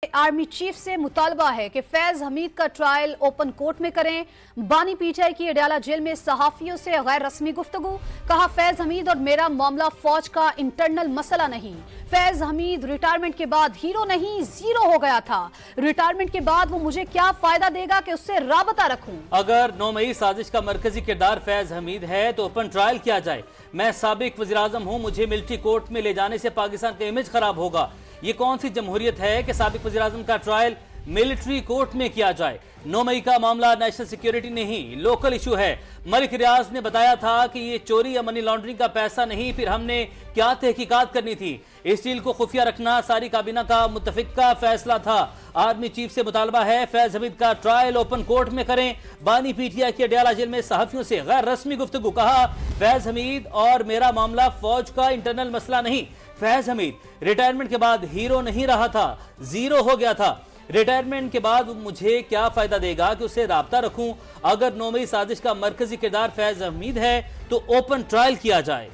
Army chief से मुतालबा है कि फैज हमीद का ट्रायल ओपन कोर्ट में करें। बानी पीटीआई की अडयाला जेल में सहाफियों से गैर रस्मी गुफ्तगू। कहा, फैज हमीद और मेरा मामला फौज का इंटरनल मसला नहीं। फैज हमीद रिटायरमेंट के बाद हीरो नहीं, जीरो हो गया था। रिटायरमेंट के बाद वो मुझे क्या फायदा देगा कि उससे राबता रखूं। अगर 9 मई साजिश का मरकजी किरदार फैज हमीद है तो ओपन ट्रायल किया जाए। मैं साबिक वज़ीर आज़म हूं, मुझे मिलिट्री कोर्ट में ले जाने से पाकिस्तान का इमेज खराब होगा। ये कौन सी जमहूरियत है कि साबिक वज़ीर आज़म का ट्रायल मिलिट्री कोर्ट में किया जाए। 9 मई का मामला नेशनल सिक्योरिटी नहीं, लोकल इशू है। मलिक रियाज ने बताया था कि ये चोरी या मनी लॉन्ड्रिंग का पैसा नहीं, फिर हमने क्या तहकीकात करनी थी। इस डील को खुफिया रखना सारी काबीना का मुत्तफिका फैसला था। आर्मी चीफ से मुतालबा है फैज हमीद का ट्रायल ओपन कोर्ट में करें। बानी पीटीआई की अडयाला जेल में सहाफियों से गैर रस्मी गुफ्तगू। कहा, फैज हमीद और मेरा मामला फौज का इंटरनल मसला नहीं। फैज हमीद रिटायरमेंट के बाद हीरो नहीं रहा था, जीरो हो गया था। रिटायरमेंट के बाद मुझे क्या फायदा देगा कि उससे राब्ता रखूं। अगर 9 मई साजिश का मरकजी किरदार फैज हमीद है तो ओपन ट्रायल किया जाए।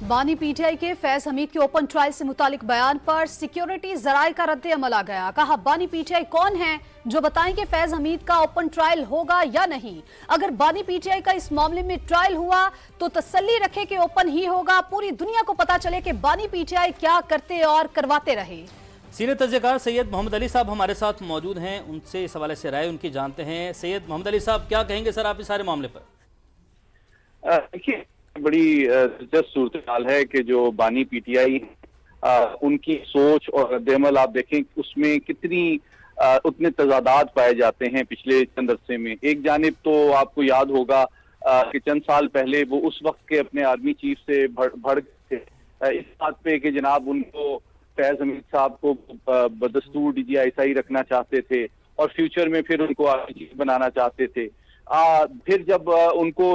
बानी पीटीआई के फैज हमीद के ओपन ट्रायल से मुतालिक बयान पर सिक्योरिटी जराये का रद्द अमल आ गया। कहा, बानी पीटीआई कौन है जो बताएं कि फैज हमीद का ओपन ट्रायल होगा या नहीं। अगर बानी पीटीआई का इस मामले में ट्रायल हुआ तो तसल्ली रखे कि ओपन ही होगा। पूरी दुनिया को पता चले कि बानी पीटीआई क्या करते और करवाते रहे। सीनियर तज्ज़ियाकार सैयद मोहम्मद अली साहब हमारे साथ मौजूद हैं, उनसे इस हवाले से राय उनकी जानते हैं। सैयद मोहम्मद अली साहब, क्या कहेंगे सर आप इस सारे मामले पर? देखिए, बड़ी दिलचस्प सूरत हाल है कि जो बानी पीटीआई उनकी सोच और रद्द-ए-अमल आप देखें उसमें कितनी उतने तजादात पाए जाते हैं पिछले चंद अरसे में। एक जानिब तो आपको याद होगा कि चंद साल पहले वो उस वक्त के अपने आर्मी चीफ से भड़ गए थे इस बात पे कि जनाब उनको फैज हमीद साहब को बदस्तूर DGI रखना चाहते थे और फ्यूचर में फिर उनको आर्मी चीफ बनाना चाहते थे। फिर जब उनको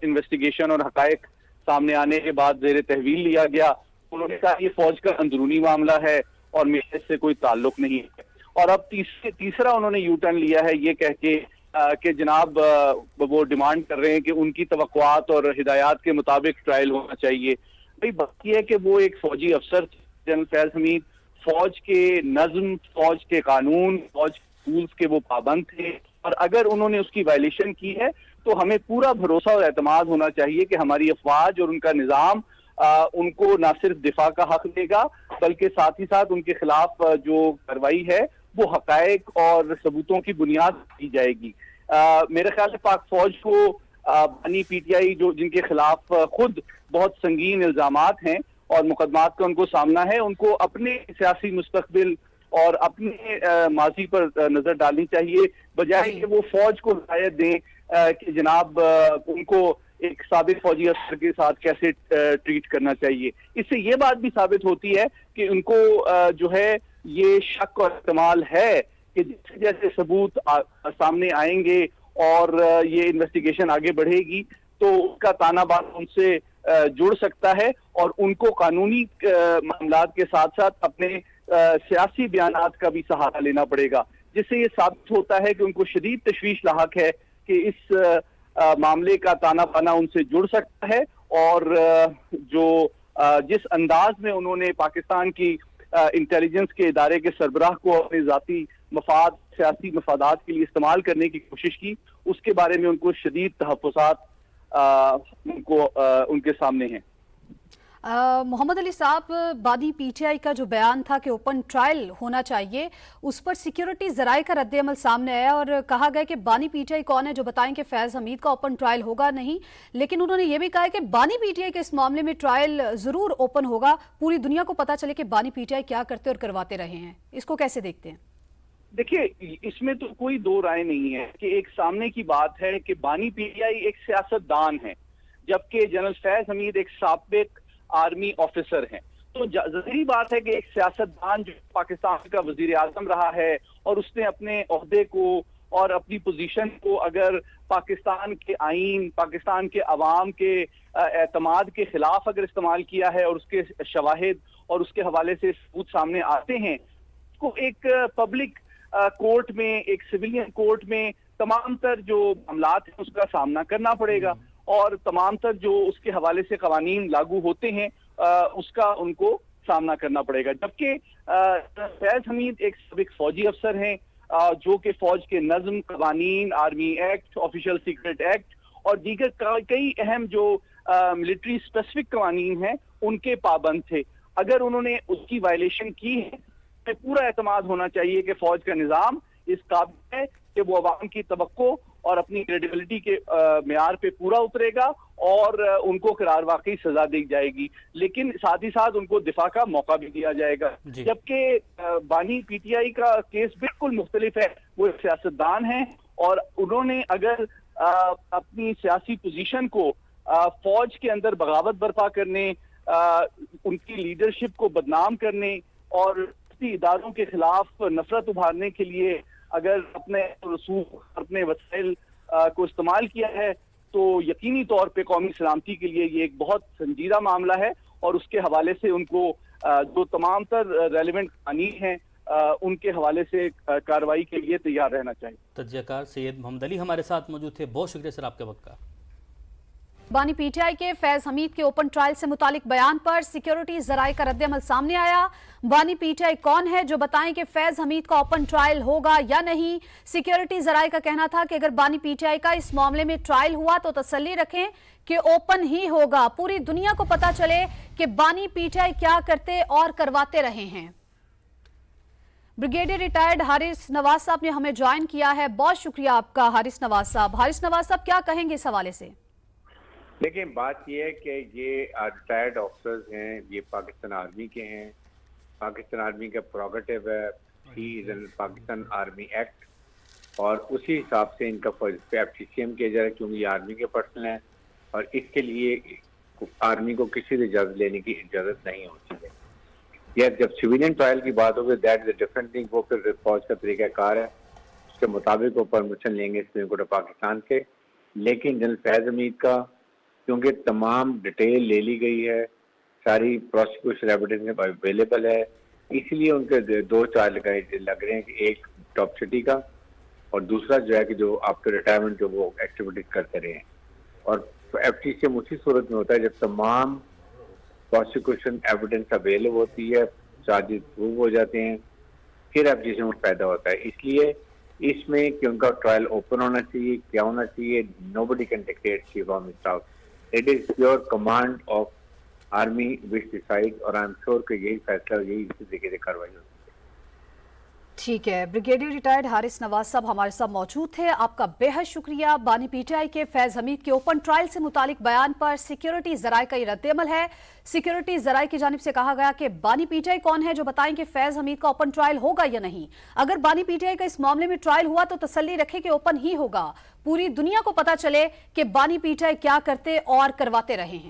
इन्वेस्टिगेशन और हकायक सामने आने के बाद जेर तहवील लिया गया, उन्होंने कहा ये फौज का अंदरूनी मामला है और मेरे से कोई ताल्लुक नहीं है। और अब तीसरा उन्होंने यू टर्न लिया है ये कह के कि जनाब वो डिमांड कर रहे हैं कि उनकी तवक्कुआत और हिदायत के मुताबिक ट्रायल होना चाहिए। भाई बात यह है कि वो एक फौजी अफसर जनरल फैज हमीद, फौज के नज्म, फौज के कानून, फौज रूल्स के वो पाबंद थे और अगर उन्होंने उसकी वायलेशन की है तो हमें पूरा भरोसा और एतमाद होना चाहिए कि हमारी अफवाज और उनका निज़ाम उनको ना सिर्फ दिफा का हक देगा बल्कि साथ ही साथ उनके खिलाफ जो कार्रवाई है वो हकायक और सबूतों की बुनियाद की जाएगी। मेरे ख्याल से पाक फौज को बानी पीटीआई जो जिनके खिलाफ खुद बहुत संगीन इल्जामात हैं और मुकदमात का उनको सामना है, उनको अपने सियासी मुस्तकबिल और अपने माजी पर नजर डालनी चाहिए बजाय कि वो फौज को हिदायत दें कि जनाब उनको एक साबिक फौजी अफसर के साथ कैसे ट्रीट करना चाहिए। इससे ये बात भी साबित होती है कि उनको जो है ये शक और इस्तेमाल है कि जैसे जैसे सबूत सामने आएंगे और ये इन्वेस्टिगेशन आगे बढ़ेगी तो उसका ताना बाना उनसे जुड़ सकता है और उनको कानूनी मामलात के साथ साथ अपने सियासी बयानात का भी सहारा लेना पड़ेगा, जिससे ये साबित होता है कि उनको शदीद तशवीश लाहक है कि इस मामले का ताना बाना उनसे जुड़ सकता है और जो जिस अंदाज में उन्होंने पाकिस्तान की इंटेलिजेंस के इदारे के सरबराह को अपने जाती मफाद, सियासी मफादात के लिए इस्तेमाल करने की कोशिश की, उसके बारे में उनको शदीद तहफ़्फ़ुज़ात उनके सामने हैं। मोहम्मद अली साहब, बानी पीटीआई का जो बयान था कि ओपन ट्रायल होना चाहिए, उस पर सिक्योरिटी जराये का रद्द अमल सामने आया और कहा गया कि बानी पीटीआई कौन है जो बताएं कि फैज हमीद का ओपन ट्रायल होगा नहीं। लेकिन उन्होंने ये भी कहा कि बानी पीटीआई के इस मामले में ट्रायल जरूर ओपन होगा, पूरी दुनिया को पता चले कि बानी पीटीआई क्या करते और करवाते रहे हैं। इसको कैसे देखते हैं? देखिए, इसमें तो कोई दो राय नहीं है कि एक सामने की बात है कि बानी पीटीआई एक सियासतदान है जबकि जनरल फैज हमीद एक साबिक आर्मी ऑफिसर हैं। तो ज़ाहिरी बात है कि एक सियासतदान जो पाकिस्तान का वजीर आजम रहा है और उसने अपने ओहदे को और अपनी पोजीशन को अगर पाकिस्तान के आईन, पाकिस्तान के अवाम के एतमाद के खिलाफ अगर इस्तेमाल किया है और उसके शवाहिद और उसके हवाले से सबूत सामने आते हैं, को एक पब्लिक कोर्ट में, एक सिविलियन कोर्ट में तमाम तर जो मामलात हैं उसका सामना करना पड़ेगा और तमाम तर जो उसके हवाले से कवानीन लागू होते हैं उसका उनको सामना करना पड़ेगा। जबकि फैज हमीद एक साबिक फौजी अफसर हैं, जो कि फौज के नज्म, कवानीन, army act, official secret act और दीगर कई अहम जो मिलिट्री स्पेसिफिक कवानीन हैं उनके पाबंद थे। अगर उन्होंने उसकी वायलेशन की है तो पूरा एतमाद होना चाहिए कि फौज का निज़ाम इस काबिल है कि वो अवाम की तवक्को और अपनी क्रेडिबिलिटी के मेयार पे पूरा उतरेगा और उनको करार वाकई सजा दी जाएगी, लेकिन साथ ही साथ उनको दिफा का मौका भी दिया जाएगा। जबकि बानी पीटीआई का केस बिल्कुल मुख्तलिफ है। वो एक सियासतदान हैं और उन्होंने अगर अपनी सियासी पोजीशन को फौज के अंदर बगावत बर्पा करने, उनकी लीडरशिप को बदनाम करने और इदारों के खिलाफ नफरत उभारने के लिए अगर अपने रसूख, अपने वसाइल को इस्तेमाल किया है, तो यकीनी तौर पे कौमी सलामती के लिए ये एक बहुत संजीदा मामला है और उसके हवाले से उनको जो तमाम तर रेलिवेंट कानून हैं उनके हवाले से कार्रवाई के लिए तैयार रहना चाहिए। तज्जियाकार सैयद मोहम्मद अली हमारे साथ मौजूद थे, बहुत शुक्रिया सर आपके वक्त का। बानी पीटीआई के फैज हमीद के ओपन ट्रायल से मुतालिक बयान पर सिक्योरिटी जराए का रद्दअमल सामने आया। बानी पीटीआई कौन है जो बताएं कि फैज हमीद का ओपन ट्रायल होगा या नहीं। सिक्योरिटी जराए का कहना था कि अगर बानी पीटीआई का इस मामले में ट्रायल हुआ तो तसल्ली रखें कि ओपन ही होगा, पूरी दुनिया को पता चले कि बानी पीटीआई क्या करते और करवाते रहे हैं। ब्रिगेडियर रिटायर्ड हारिस नवाज साहब ने हमें ज्वाइन किया है, बहुत शुक्रिया आपका हारिस नवाज साहब। हारिस नवाज साहब क्या कहेंगे इस हवाले से? देखिए, बात यह है कि ये रिटायर्ड ऑफिसर्स हैं, ये पाकिस्तान आर्मी के हैं, पाकिस्तान आर्मी का प्रोगेटिव है, he is in Pakistan army act और उसी हिसाब से इनका FTCM किया जा रहा है क्योंकि ये आर्मी के पर्सन हैं और इसके लिए आर्मी को किसी से इजाज़त लेने की इजाज़त नहीं होती है। या जब सिविलियन ट्रायल की बात होगी that is a different thing, वो फिर फौज का तरीक़ाकार है, उसके मुताबिक वो परमिशन लेंगे सुप्रीम कोर्ट ऑफ पाकिस्तान के। लेकिन जनरल फैज हमीद का क्योंकि तमाम डिटेल ले ली गई है, सारी प्रोसिक्यूशन एविडेंस अवेलेबल है, इसलिए उनके दो ट्रायल लग रहे हैं कि एक टॉप सिटी का और दूसरा जो है कि जो आफ्टर रिटायरमेंट जो वो एक्टिविटीज करते रहे हैं। और FTCM उसी सूरत में होता है जब तमाम प्रोसिक्यूशन एविडेंस अवेलेबल होती है, चार्जेस प्रूव हो जाते हैं, फिर FTCM पैदा होता है। इसलिए इसमें कि उनका ट्रायल ओपन होना चाहिए, क्या होना चाहिए, nobody can dictate chief of staff, it is pure command of army which decide और आई एम श्योर कि यही फैसला यही इसी तरीके से कार्रवाई होगी। ठीक है, ब्रिगेडियर रिटायर्ड हारिस नवाज साहब हमारे साथ मौजूद थे, आपका बेहद शुक्रिया। बानी पीटीआई के फैज हमीद के ओपन ट्रायल से मुतालिक बयान पर सिक्योरिटी जराए का ये रद्दअमल है। सिक्योरिटी जराए की जानिब से कहा गया कि बानी पीटीआई कौन है जो बताएं कि फैज हमीद का ओपन ट्रायल होगा या नहीं। अगर बानी पीटीआई का इस मामले में ट्रायल हुआ तो तसल्ली रखे कि ओपन ही होगा, पूरी दुनिया को पता चले कि बानी पीटीआई क्या करते और करवाते रहे हैं।